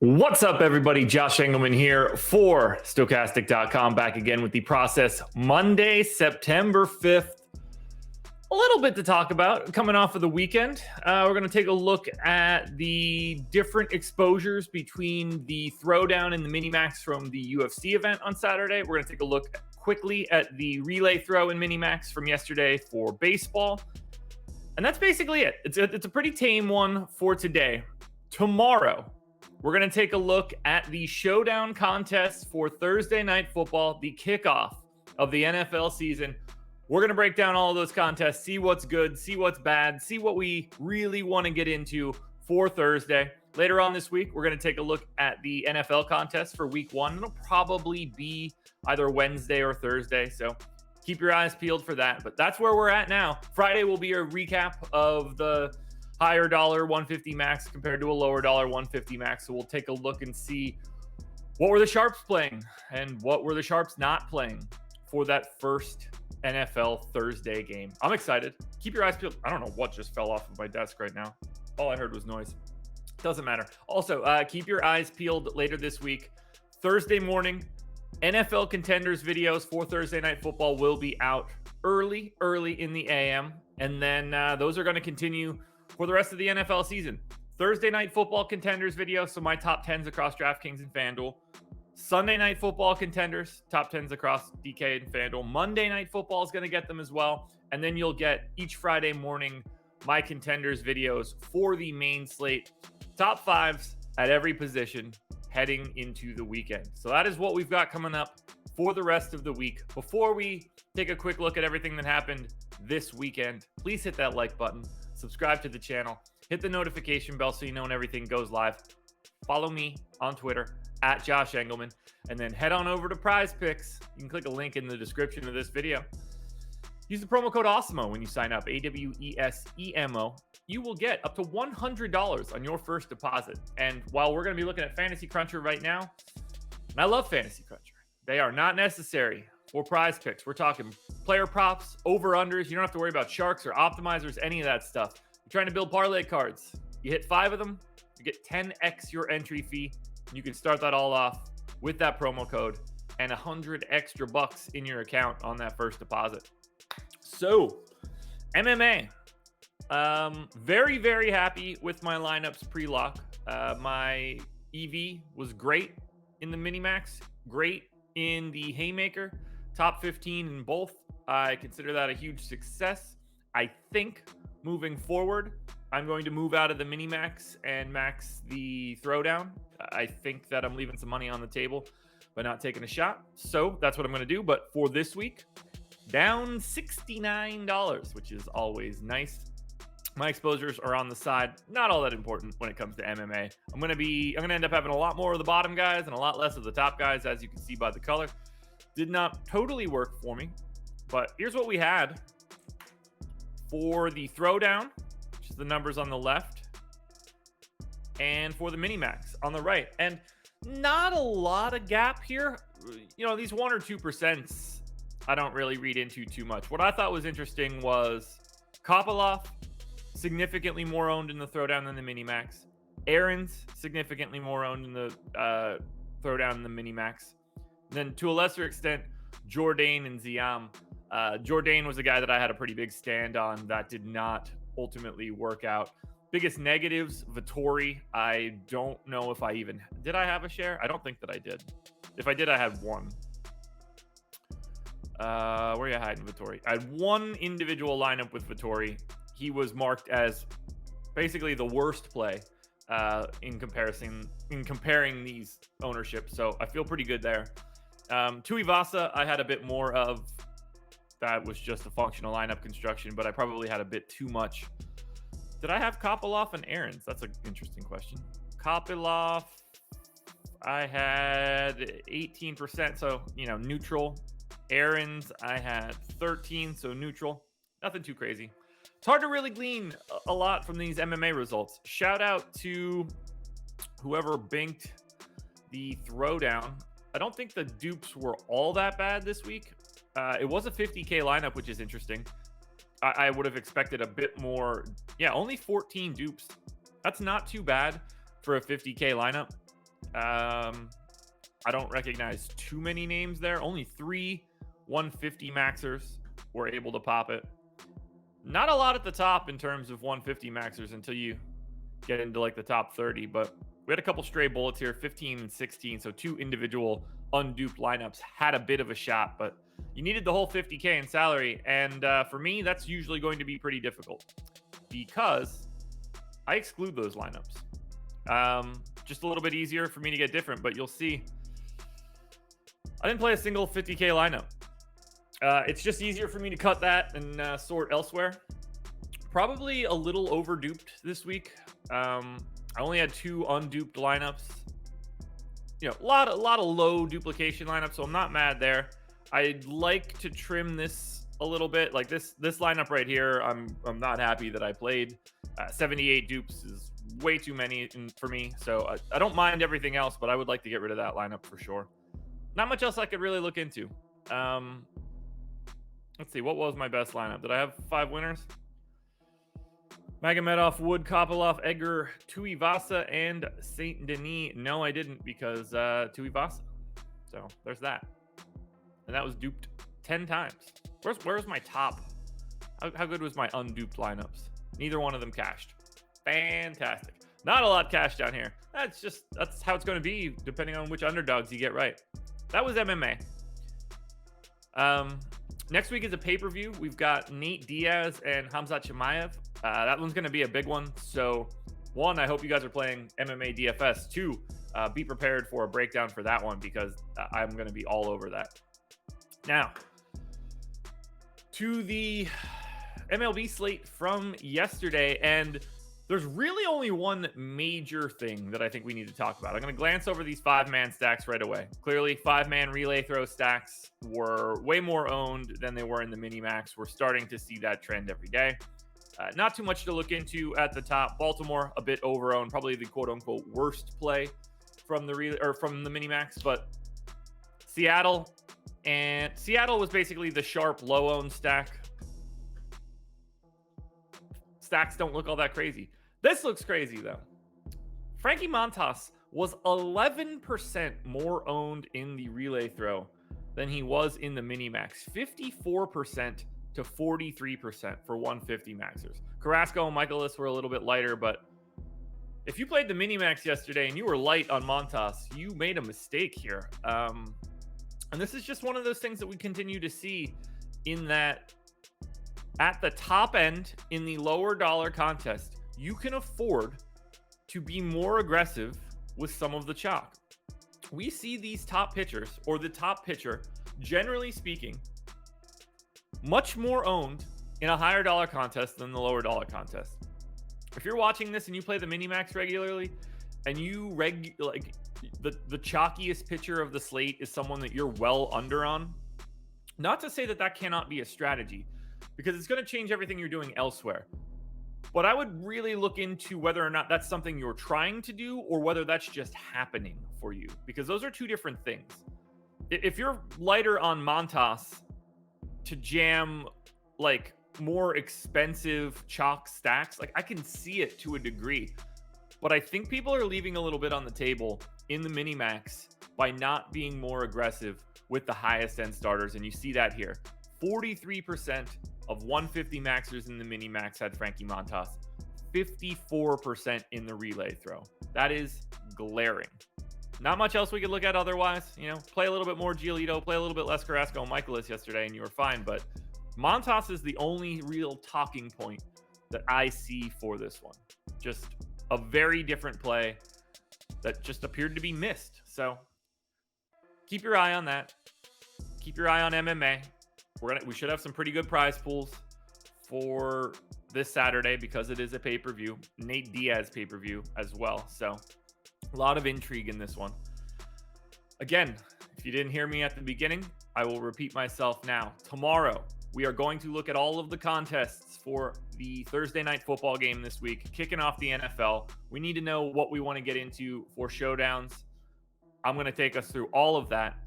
What's up, everybody? Josh Engleman here for Stokastic.com, back again with the process Monday, September 5th. A little bit to talk about coming off of the weekend. We're going to take a look at the different exposures between the throwdown and the mini-max from the UFC event on Saturday. We're going to take a look quickly at the relay throw and mini-max from yesterday for baseball. And that's basically it. It's a pretty tame one for today. Tomorrow, we're going to take a look at the showdown contest for Thursday Night Football, the kickoff of the NFL season. We're going to break down all of those contests, see what's good, see what's bad, see what we really want to get into for Thursday. Later on this week, we're going to take a look at the NFL contest for week 1. It'll probably be either Wednesday or Thursday, so keep your eyes peeled for that. But that's where we're at now. Friday will be a recap of the higher dollar 150 max compared to a lower dollar 150 max. So we'll take a look and see what were the sharps playing and what were the sharps not playing for that first NFL Thursday game. I'm excited. Keep your eyes peeled. I don't know what just fell off of my desk right now. All I heard was noise. Doesn't matter. Also, keep your eyes peeled later this week. Thursday morning, NFL contenders videos for Thursday Night Football will be out early in the AM. And then those are going to continue for the rest of the NFL season. Thursday Night Football contenders video, so my top 10s across DraftKings and FanDuel. Sunday Night Football contenders, top 10s across DK and FanDuel. Monday Night Football is going to get them as well. And then you'll get each Friday morning my contenders videos for the main slate. Top 5s at every position heading into the weekend. So that is what we've got coming up for the rest of the week. Before we take a quick look at everything that happened this weekend, please hit that like button. Subscribe to the channel, hit the notification bell so you know when everything goes live. Follow me on Twitter at Josh Engleman, and then head on over to Prize Picks. You can click a link in the description of this video. Use the promo code AWESEMO when you sign up, AWESEMO. You will get up to $100 on your first deposit. And while we're going to be looking at Fantasy Cruncher right now, and I love Fantasy Cruncher, they are not necessary for Prize Picks. We're talking player props, over-unders. You don't have to worry about sharks or optimizers, any of that stuff. You're trying to build parlay cards. You hit 5 of them, you get 10x your entry fee. You can start that all off with that promo code and 100 extra bucks in your account on that first deposit. So, MMA. Very, very happy with my lineups pre-lock. My EV was great in the mini-max, great in the Haymaker. Top 15 in both. I consider that a huge success. I think moving forward, I'm going to move out of the mini-max and max the throwdown. I think that I'm leaving some money on the table by not taking a shot. So that's what I'm going to do. But for this week, down $69, which is always nice. My exposures are on the side. Not all that important when it comes to MMA. I'm going to end up having a lot more of the bottom guys and a lot less of the top guys, as you can see by the color. Did not totally work for me, but here's what we had for the throwdown, which is the numbers on the left, and for the mini-max on the right. And not a lot of gap here. You know, these 1 or 2%, I don't really read into too much. What I thought was interesting was Kopylov, significantly more owned in the throwdown than the mini-max. Aaron's significantly more owned in the throwdown than the mini-max. Then, to a lesser extent, Jourdain and Ziam. Jourdain was a guy that I had a pretty big stand on that did not ultimately work out. Biggest negatives, Vettori. I don't know if did I have a share? I don't think that I did. If I did, I had one. Where are you hiding, Vettori? I had one individual lineup with Vettori. He was marked as basically the worst play in comparing these ownerships. So I feel pretty good there. Tuivasa, I had a bit more of. That was just a functional lineup construction, but I probably had a bit too much. Did I have Kopylov and Aaron's? That's an interesting question. Kopylov, I had 18%, so, neutral. Aaron's, I had 13, so neutral. Nothing too crazy. It's hard to really glean a lot from these MMA results. Shout out to whoever banked the throwdown. I don't think the dupes were all that bad this week. It was a 50K lineup, which is interesting. I would have expected a bit more. Yeah, only 14 dupes. That's not too bad for a 50K lineup. I don't recognize too many names there. Only 3 150 maxers were able to pop it. Not a lot at the top in terms of 150 maxers until you get into like the top 30, but we had a couple stray bullets here, 15 and 16. So 2 individual unduped lineups had a bit of a shot, but you needed the whole 50K in salary. And for me, that's usually going to be pretty difficult because I exclude those lineups. Just a little bit easier for me to get different, but you'll see I didn't play a single 50K lineup. It's just easier for me to cut that and sort elsewhere. Probably a little overduped this week. I only had 2 unduped lineups. You know, a lot of low duplication lineups, so I'm not mad there. I'd like to trim this a little bit. Like this lineup right here, I'm not happy that I played. 78 dupes is way too many for me, so I don't mind everything else, but I would like to get rid of that lineup for sure. Not much else I could really look into. Let's see, what was my best lineup? Did I have 5 winners? Magomedov, Wood, Kopylov, Edgar, Tuivasa, and Saint Denis. No, I didn't because Tuivasa. So there's that. And that was duped 10 times. Where's my top? How good was my unduped lineups? Neither one of them cashed. Fantastic. Not a lot cashed down here. That's how it's going to be depending on which underdogs you get right. That was MMA. Next week is a pay-per-view. We've got Nate Diaz and Khamzat Chimaev. That one's going to be a big one. So, 1, I hope you guys are playing MMA DFS. 2, be prepared for a breakdown for that one because I'm going to be all over that. Now, to the MLB slate from yesterday, and there's really only one major thing that I think we need to talk about. I'm going to glance over these 5-man stacks right away. Clearly, 5-man relay throw stacks were way more owned than they were in the mini-max. We're starting to see that trend every day. Not too much to look into at the top. Baltimore, a bit over-owned, probably the quote-unquote worst play from the relay or from the mini-max. But Seattle was basically the sharp low-owned stack. Stacks don't look all that crazy. This looks crazy, though. Frankie Montas was 11% more owned in the relay throw than he was in the mini-max. 54% to 43% for 150 maxers. Carrasco and Michaelis were a little bit lighter, but if you played the mini-max yesterday and you were light on Montas, you made a mistake here. And this is just one of those things that we continue to see in that at the top end in the lower dollar contest, you can afford to be more aggressive with some of the chalk. We see these top pitchers, or the top pitcher, generally speaking, much more owned in a higher dollar contest than the lower dollar contest. If you're watching this and you play the mini-max regularly, and you like the chalkiest pitcher of the slate is someone that you're well under on, not to say that that cannot be a strategy, because it's going to change everything you're doing elsewhere. But I would really look into whether or not that's something you're trying to do or whether that's just happening for you, because those are two different things. If you're lighter on Montas to jam like more expensive chalk stacks, like I can see it to a degree, but I think people are leaving a little bit on the table in the mini-max by not being more aggressive with the highest end starters. And you see that here. 43% of 150 maxers in the mini-max had Frankie Montas. 54% in the relay throw. That is glaring. Not much else we could look at otherwise. You know, play a little bit more Giolito, play a little bit less Carrasco and Michaelis yesterday, and you were fine. But Montas is the only real talking point that I see for this one. Just a very different play that just appeared to be missed. So keep your eye on that. Keep your eye on MMA. We should have some pretty good prize pools for this Saturday because it is a pay-per-view. Nate Diaz pay-per-view as well. So a lot of intrigue in this one. Again, if you didn't hear me at the beginning, I will repeat myself now. Tomorrow, we are going to look at all of the contests for the Thursday night football game this week, kicking off the NFL. We need to know what we want to get into for showdowns. I'm going to take us through all of that.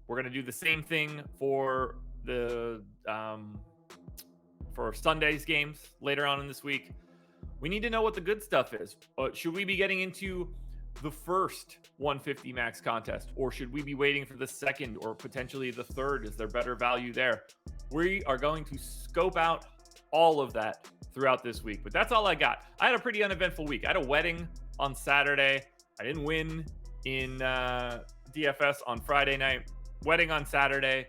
We're going to do the same thing for for Sunday's games later on in this week. We need to know what the good stuff is. Should we be getting into the first 150 max contest, or should we be waiting for the second or potentially the third? Is there better value there? We are going to scope out all of that throughout this week, but that's all I got. I had a pretty uneventful week. I had a wedding on Saturday. I didn't win in DFS on Friday night. Wedding on Saturday.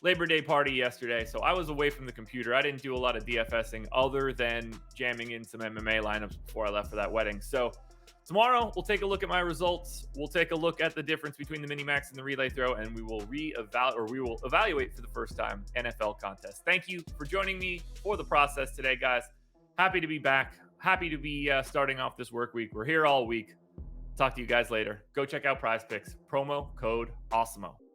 Labor Day party yesterday, so I was away from the computer. I didn't do a lot of DFSing other than jamming in some MMA lineups before I left for that wedding. So tomorrow, we'll take a look at my results. We'll take a look at the difference between the mini max and the relay throw, and we will evaluate for the first time NFL contest. Thank you for joining me for the process today, guys. Happy to be back. Happy to be starting off this work week. We're here all week. Talk to you guys later. Go check out Prize Picks. Promo code AWESEMO.